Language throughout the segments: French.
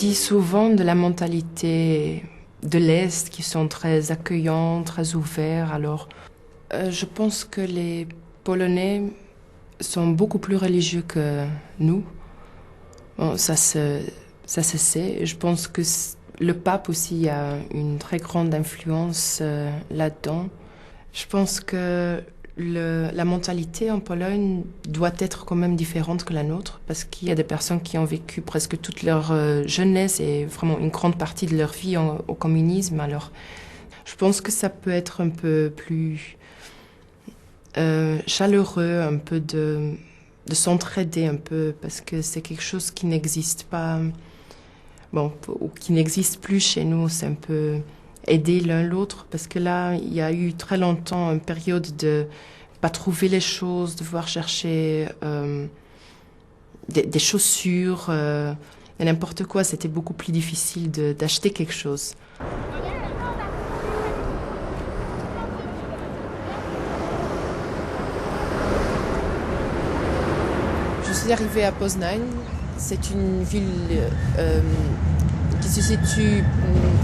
dit souvent de la mentalité de l'Est qui sont très accueillants, très ouverts. Alors, je pense que les Polonais sont beaucoup plus religieux que nous. Bon, ça se sait. Je pense que le pape aussi a une très grande influence là-dedans. Je pense que la mentalité en Pologne doit être quand même différente que la nôtre, parce qu'il y a des personnes qui ont vécu presque toute leur jeunesse et vraiment une grande partie de leur vie au communisme. Alors, je pense que ça peut être un peu plus chaleureux, un peu de s'entraider un peu, parce que c'est quelque chose qui n'existe pas, ou qui n'existe plus chez nous. C'est un peu aider l'un l'autre, parce que là, il y a eu très longtemps une période de pas trouver les choses, devoir chercher des chaussures, et n'importe quoi. C'était beaucoup plus difficile d'acheter quelque chose. Je suis arrivée à Poznań. C'est une ville qui se situe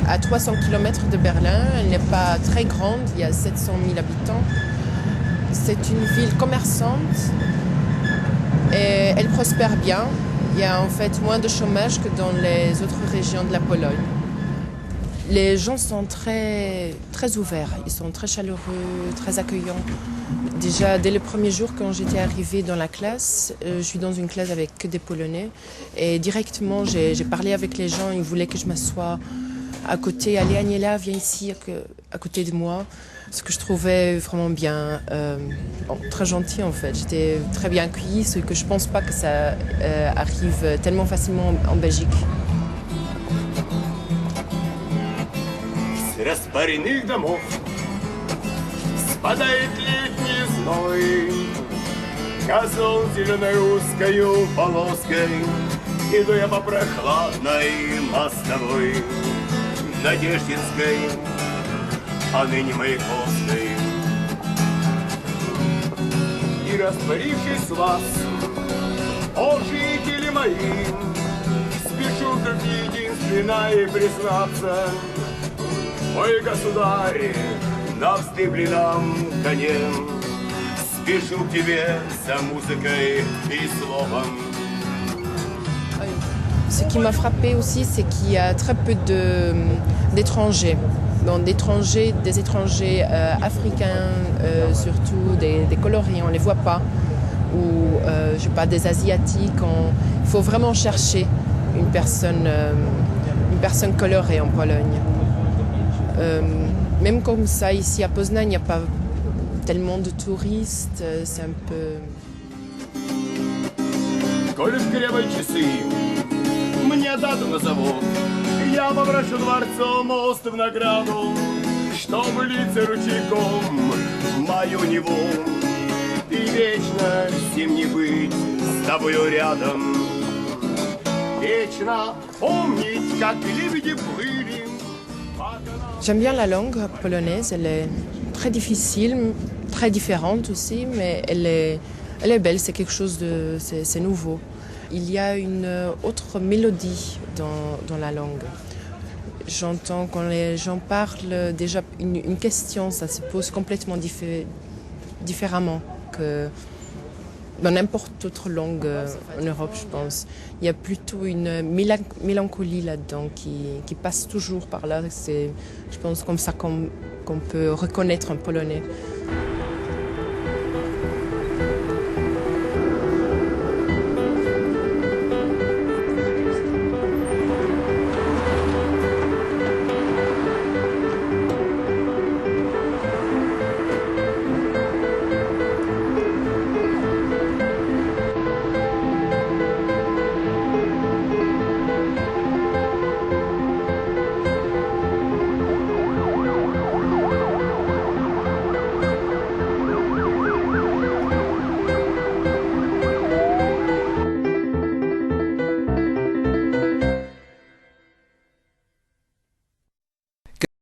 à 300 km de Berlin. Elle n'est pas très grande, il y a 700 000 habitants. C'est une ville commerçante et elle prospère bien. Il y a en fait moins de chômage que dans les autres régions de la Pologne. Les gens sont très, très ouverts, ils sont très chaleureux, très accueillants. Déjà, dès le premier jour, quand j'étais arrivée dans la classe, je suis dans une classe avec que des Polonais. Et directement, j'ai parlé avec les gens, ils voulaient que je m'assoie à côté. Allez, Aniela, viens ici, à côté de moi. Ce que je trouvais vraiment bien, très gentil en fait. J'étais très bien accueillie, ce que je ne pense pas que ça arrive tellement facilement en Belgique. Распаренных домов спадает летний зной. Козел зеленой узкою полоской иду я по прохладной мостовой Надеждинской, а ныне Маяковской. И растворившись вас, о жители мои, спешу как единственная признаться. Ой, государь, на вздыбленном коне, спешу к тебе за музыкой и словом. Ce qui m'a frappé aussi, c'est qu'il y a très peu d'étrangers. Des étrangers africains, surtout des coloris, on ne les voit pas. Ou je sais pas, des asiatiques. Il faut vraiment chercher une personne colorée en Pologne. Même comme ça, ici à Poznań, il n'y a pas tellement de touristes, c'est un peu... Коли в кривой часы мне дату назовут, я попрошу дворцом мост в награду, чтобы литься ручейком в мою Неву и вечно всем не быть с тобою рядом. Вечно помнить, как лебеди плыли. J'aime bien la langue polonaise, elle est très difficile, très différente aussi, mais elle est belle, c'est quelque chose de... c'est nouveau. Il y a une autre mélodie dans la langue. J'entends quand les gens parlent, déjà une question, ça se pose complètement différemment que dans n'importe autre langue en Europe, je pense. Il y a plutôt une mélancolie là-dedans qui passe toujours par là. C'est, je pense, comme ça qu'on peut reconnaître un Polonais.